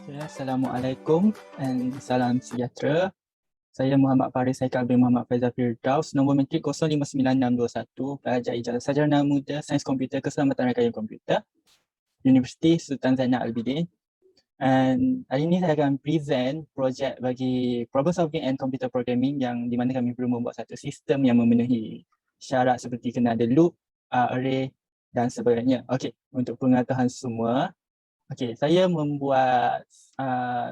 Okay, Assalamualaikum dan salam sejahtera. Saya Muhammad Faris Haikal bin Muhammad Faizal Firdaus, nombor matrik 059621, pelajar ijazah sarjana muda Sains Komputer Keselamatan Raya Komputer, Universiti Sultan Zainal Abidin. And hari ini saya akan present projek bagi problem solving and computer programming yang di mana kami perlu membuat satu sistem yang memenuhi syarat seperti kena ada loop, array dan sebagainya. Okey, untuk pengetahuan semua, okey, saya membuat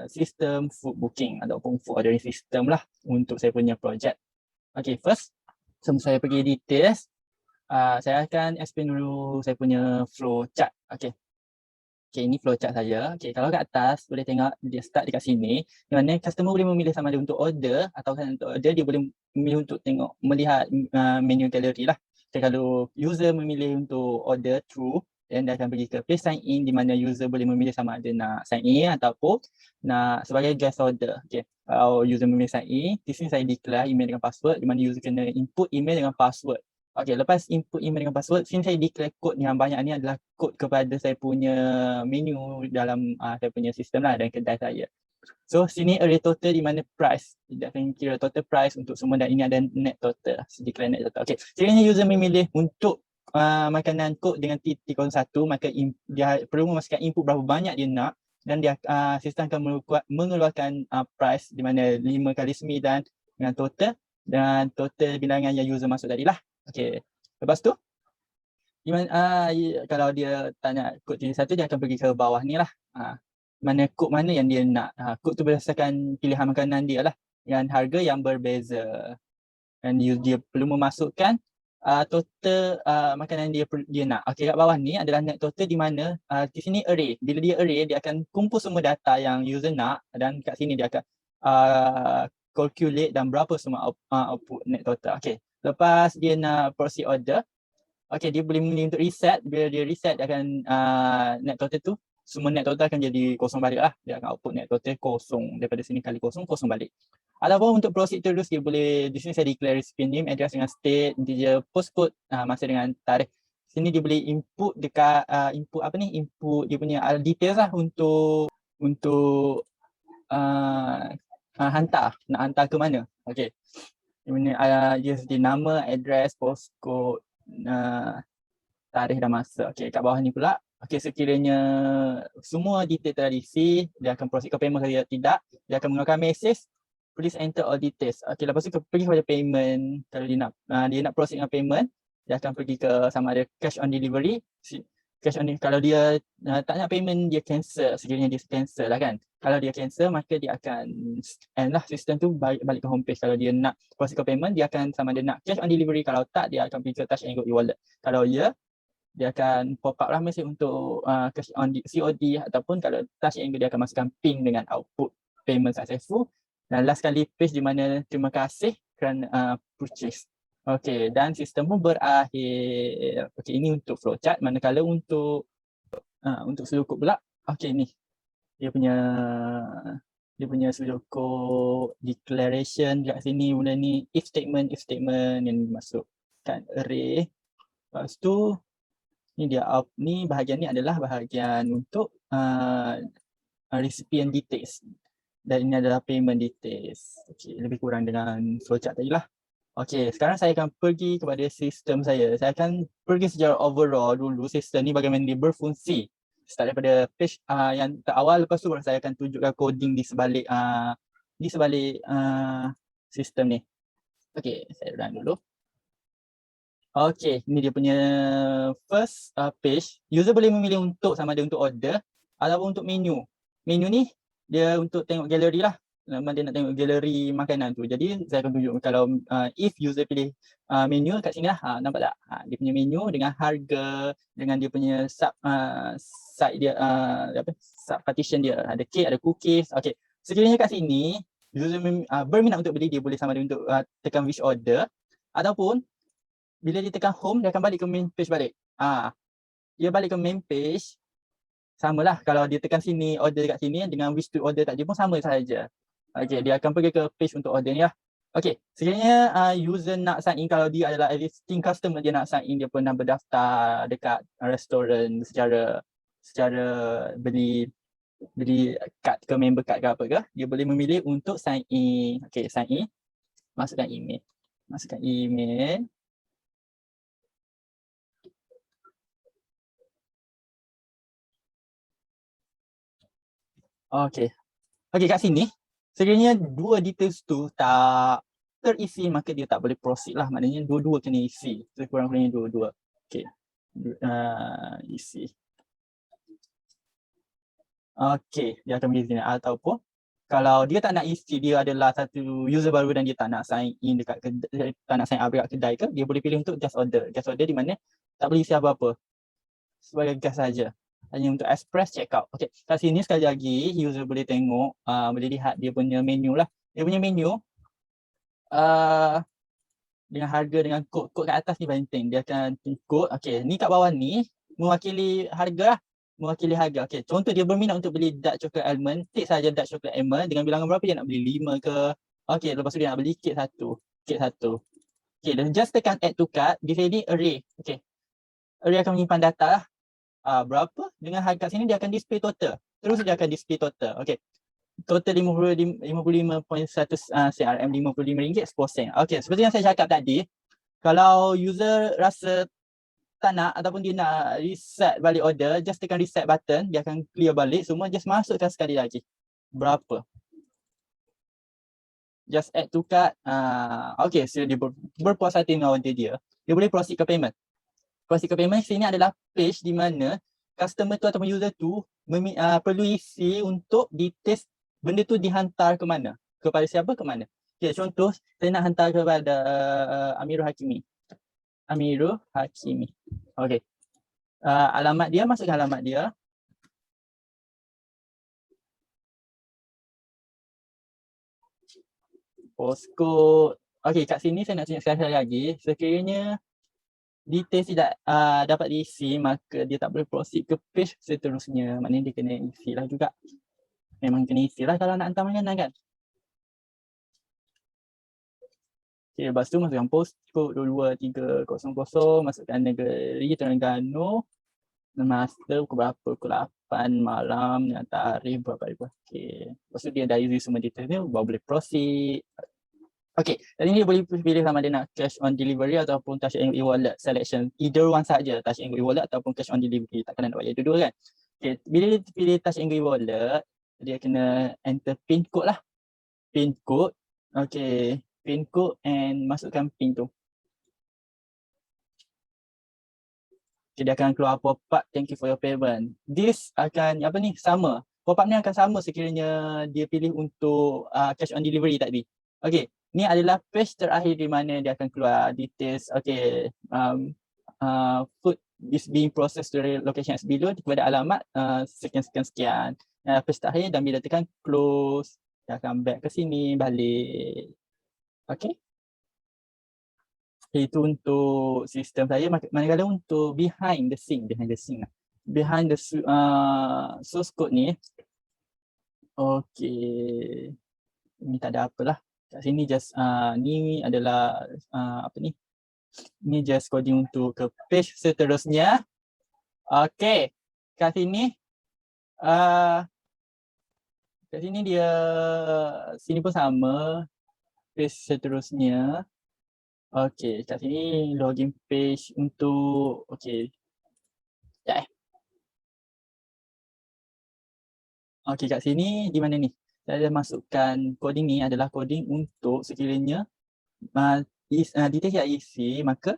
sistem food booking ataupun food ordering system lah untuk saya punya projek. Okey, first sebelum saya pergi details, saya akan explain dulu saya punya flow chart. Okey. Okey, ini flow chart saya. Okey, kalau kat atas boleh tengok dia start dekat sini, di mana customer boleh memilih sama ada untuk order atau untuk order dia boleh memilih untuk tengok melihat menu gallery lah. Okay, kalau user memilih untuk order through, then dia akan pergi ke page sign in di mana user boleh memilih sama ada nak sign in ataupun nak sebagai guest order. Okey, kalau user memilih sign in, di sini saya declare email dengan password di mana user kena input email dengan password. Okey, lepas input email dengan password, sini saya declare kod yang banyak ni adalah kod kepada saya punya menu dalam saya punya sistem lah dan kedai saya. So sini array total di mana price, dia akan kira total price untuk semua dan ini ada net total, declare net total. Okey, sekiranya user memilih untuk makanan kod dengan T01, maka dia perlu memasukkan input berapa banyak dia nak dan dia sistem akan mengeluarkan price di mana 5 kali 9 dengan total dan total bilangan yang user masuk tadi lah. Okey, lepas tu kalau dia tanya kod T01, dia akan pergi ke bawah ni lah. Mana kod mana yang dia nak. Kod tu berdasarkan pilihan makanan dia lah. Dengan harga yang berbeza. Dan dia perlu memasukkan total makanan dia nak. Okey, kat bawah ni adalah net total di mana di sini array. Bila dia array, dia akan kumpul semua data yang user nak dan kat sini dia akan calculate dan berapa semua output net total. Okey, lepas dia nak proceed order, okey, dia boleh memilih untuk reset. Bila dia reset, dia akan net total tu, semua net total akan jadi kosong balik lah. Dia akan output net total kosong. Daripada sini kali kosong, kosong balik. Ataupun untuk proceed terus, dia boleh, di sini saya declare recipient name, address dengan state, integer, postcode, masa dengan tarikh. Sini dia boleh input dekat, input apa ni, input dia punya details lah untuk hantar, nak hantar ke mana. Okey. Dia punya dia seperti nama, address, postcode, tarikh dan masa. Okey, kat bawah ni pula. Okey, sekiranya semua detail telah diisi, dia akan proceed ke payment. Kalau tidak, dia akan mengeluarkan message, please enter all details. Okey, lepas tu pergi kepada payment. Kalau dia nak proceed dengan payment, dia akan pergi ke sama ada cash on delivery. Kalau dia tak nak payment, dia cancel. Sekiranya dia cancel lah kan. Kalau dia cancel, maka dia akan end lah sistem tu, balik ke homepage. Kalau dia nak proceed ke payment, dia akan sama ada nak cash on delivery. Kalau tak, dia akan pergi ke touch and go e-wallet. Kalau ya, dia akan pop up lah message untuk cash on COD, ataupun kalau touch and go, dia akan masukkan ping dengan output payment successful. Dan last kali page di mana terima kasih kerana purchase. Okey, dan sistem pun berakhir. Okey, ini untuk flowchart. Manakala untuk pseudocode pula. Okey, ni dia punya pseudocode declaration dekat sini. Mula ni if statement yang dimasukkan array. Lepas tu ni dia ni bahagian ni adalah bahagian untuk recipient details. Dan ini adalah payment details. Okey, lebih kurang dengan flowchart tadi lah. Okey, sekarang saya akan pergi kepada sistem saya. Saya akan pergi secara overall dulu sistem ni bagaimana dia berfungsi. Start daripada page yang terawal, lepas tu baru saya akan tunjukkan coding di sebalik sistem ni. Okey, saya run dulu. Okey, ni dia punya first page. User boleh memilih untuk sama ada untuk order ataupun untuk menu. Menu ni dia untuk tengok gallery lah. Memang dia nak tengok gallery makanan tu. Jadi saya akan tunjuk kalau if user pilih menu kat sini lah. Nampak tak? Dia punya menu dengan harga, dengan dia punya side dia, sub partition dia. Ada cake, ada cookies. Okey, sekiranya kat sini user berminat untuk beli, dia boleh sama ada untuk tekan wish order ataupun bila dia tekan home, dia akan balik ke main page balik. Dia balik ke main page, samalah kalau dia tekan sini, order dekat sini dengan wish to order tadi pun sama saja. Okey, dia akan pergi ke page untuk order ni lah. Okey, sekiranya user nak sign in, kalau dia adalah existing customer, dia nak sign in, dia pernah berdaftar dekat restoran secara beli beli kad ke member card ke apa ke, dia boleh memilih untuk sign in. Okay, sign in. Masukkan email. Masukkan email. Okay. Okay, kat sini, sekiranya dua details tu tak terisi, maka dia tak boleh proceed lah. Maknanya dua-dua kena isi. Sekurang-kurangnya dua-dua. Okay. Isi. Okay, dia akan mengizinkan. Ataupun kalau dia tak nak isi, dia adalah satu user baru dan dia tak nak sign in dekat kedai, tak nak sign up dekat kedai ke, dia boleh pilih untuk just order. Just order di mana tak boleh isi apa-apa. Sebagai gas saja. Hanya untuk express check out. Okay, kat sini sekali lagi user boleh tengok, boleh lihat dia punya menu lah. Dia punya menu dengan harga, dengan kod kat atas ni penting. Dia akan kod. Okay, ni kat bawah ni mewakili harga lah. Mewakili harga. Okay, contoh dia berminat untuk beli dark chocolate almond, tik saja dark chocolate almond dengan bilangan berapa dia nak beli, 5 ke. Okay, lepas tu dia nak beli kek satu. Kek satu. Okay, dan just tekan add to cart, dia jadi array. Okay, array akan menyimpan data lah. Berapa dengan harga sini dia akan display total. Terus dia akan display total. Okay, total 55.1 CRM, RM55 10%. Okay, seperti yang saya cakap tadi, kalau user rasa tak nak ataupun dia nak reset balik order, just tekan reset button, dia akan clear balik semua, just masukkan sekali lagi. Berapa? Just add to cart. Okay, so dia berpuas hati dengan order dia. Dia boleh proceed ke payment. Proceed ke payment sini adalah page di mana customer tu ataupun user tu perlu isi untuk details benda tu dihantar ke mana. Kepada siapa, ke mana. Okay, contoh saya nak hantar kepada Amirul Hakimi. Amirul Hakimi. Okay. Alamat dia, masukkan alamat dia. Postcode. Okay, kat sini saya nak tunjuk sekali lagi. Sekiranya details tidak dapat diisi, maka dia tak boleh proceed ke page seterusnya. Maknanya dia kena isi lah juga. Memang kena isi lah kalau nak hantar makanan kan. Okay, lepas tu masukkan postcode 22300, masukkan negeri Terengganu, master pukul berapa, pukul 8 malam, dengan tarikh berapa hari. Okay, lepas tu dia dah isi semua details ni, baru boleh proceed. Okay, dan ini dia boleh pilih sama dia nak cash on delivery ataupun touch and e-wallet selection. Either one saja, touch and e-wallet ataupun cash on delivery. Tak kena nak bayar dua-dua kan. Okay, bila dia pilih touch and e-wallet, dia kena enter pin code lah. Pin code. Okay, pin code and masukkan pin tu. Okay, dia akan keluar pop-up, thank you for your payment. This akan apa ni, sama. Pop-up ni akan sama sekiranya dia pilih untuk cash on delivery tadi. Okay, ni adalah page terakhir di mana dia akan keluar details. Okay, food is being processed to the location as below, kepada alamat sekian-sekian-sekian. Page terakhir, dan bila tekan close, dia akan back ke sini, balik. Okay. Itu untuk sistem saya. Manakala untuk behind the scene behind the source code ni, okay, ni tak ada apalah kat sini. Just ni adalah apa ni, ni just coding untuk ke page seterusnya. Okay, kat sini dia sini pun sama, page seterusnya. Okay, kat sini login page untuk, okay. Ya. Okay, kat sini di mana ni? Saya masukkan coding ni adalah coding untuk sekiranya detail yang isi, maka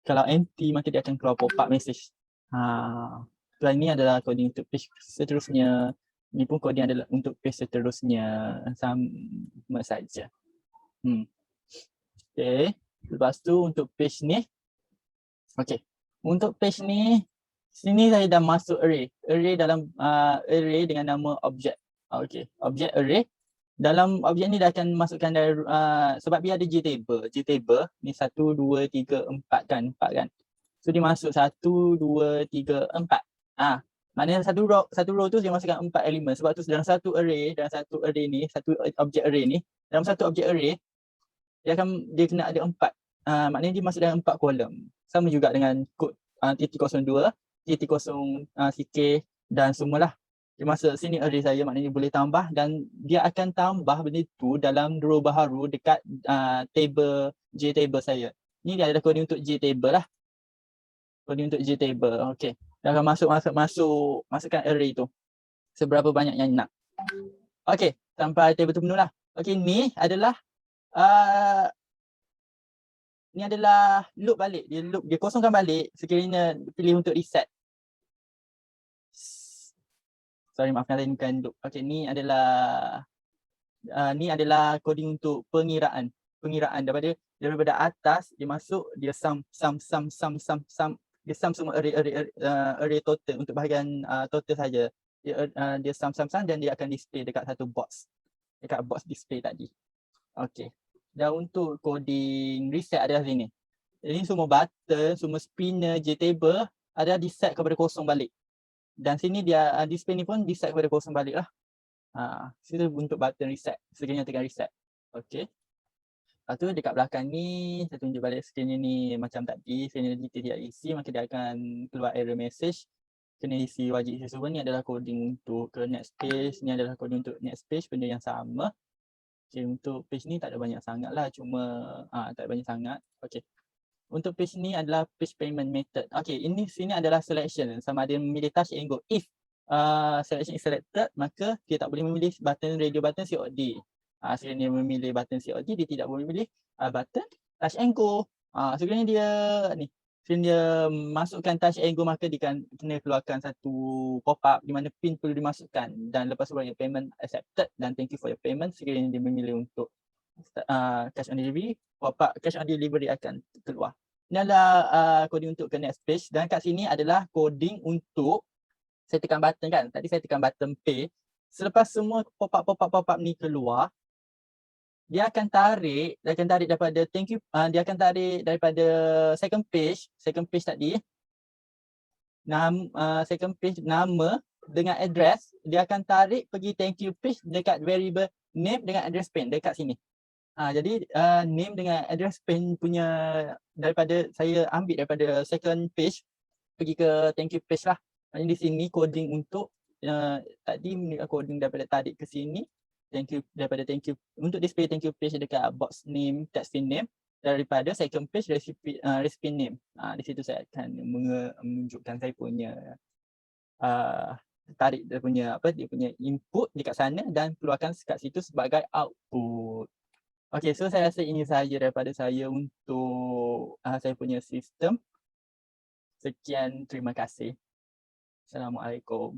kalau empty maka dia akan keluar pop-up message. Selain ini adalah coding untuk page seterusnya. Ini pun coding adalah untuk page seterusnya. Sama saja. Okay. Lepas tu untuk page ni. Okay. Untuk page ni, sini saya dah masuk array. Array dalam array dengan nama object. Okay. Object array. Dalam objek ni dah akan masukkan dari, sebab dia ada Gtable. Gtable ni 1, 2, 3, 4 kan. 4 kan. So dia masuk 1, 2, 3, 4. Maknanya satu row tu dia masukkan 4 elemen. Sebab tu dalam satu array ni, satu objek array ni, dalam satu objek array dia kena ada 4. Maknanya dia masuk dalam 4 kolom. Sama juga dengan kod TT02, TT0 CK dan semualah. Dia masuk sini array saya, maknanya boleh tambah dan dia akan tambah benda tu dalam row baharu dekat table JTable saya. Ni dia ada coding untuk JTable lah. Coding untuk JTable. Okey. Dia akan masukkan array tu. Seberapa banyak yang nak. Okey, sampai table tu penuh lah. Okey, ni adalah loop balik. Dia kosongkan balik sekiranya pilih untuk reset. Sorry, maafkan saya bukan loop. Okey, ni adalah coding untuk pengiraan daripada atas dia masuk, dia sum dia sum semua array total untuk bahagian total saja. Dia sum dan dia akan display dekat satu box. Dekat box display tadi. Okey. Dan untuk coding reset adalah sini. Jadi semua button, semua spinner, JTable ada di set kepada kosong balik. Dan sini dia display ni pun di set kepada kosong balik lah. Sini untuk button reset. Sekiranya tekan reset. Okey. Lepas tu dekat belakang ni, saya tunjuk balik skrin ni macam tadi. Skrin ni tidak isi, maka dia akan keluar error message. Kena isi, wajib isi semua. Ni adalah coding untuk ke next page. Ni adalah coding untuk next page, benda yang sama. Okay, untuk page ni tak ada banyak sangat lah. Cuma tak ada banyak sangat. Okay. Untuk page ni adalah page payment method. Okay, sini adalah selection. Sama ada memilih touch and go. If selection is selected, maka dia tak boleh memilih button radio button COD. Sekiranya dia memilih button COD, dia tidak boleh memilih button touch and go. Sekiranya dia masukkan touch and go, maka dia kena keluarkan satu pop-up di mana pin perlu dimasukkan. Dan lepas tu payment accepted dan thank you for your payment. Sekiranya dia memilih untuk cash on delivery, pop-up cash on delivery akan keluar. Ini adalah coding untuk ke next page. Dan kat sini adalah coding untuk saya tekan button kan. Tadi saya tekan button pay. Selepas semua pop-up ni keluar, dia akan tarik daripada thank you, dia akan tarik daripada second page tadi. Second page nama dengan address, dia akan tarik pergi thank you page dekat variable name dengan address pane dekat sini. Jadi name dengan address pane punya saya ambil daripada second page pergi ke thank you page lah. Di sini coding untuk tadi coding daripada tarik ke sini thank you untuk display thank you page dekat box name text pane name daripada second page recipe name. Di situ saya akan menunjukkan saya punya tarik dia punya input dekat sana dan keluarkan kat situ sebagai output. Okey, so saya rasa ini sahaja daripada saya untuk saya punya sistem. Sekian, terima kasih. Assalamualaikum.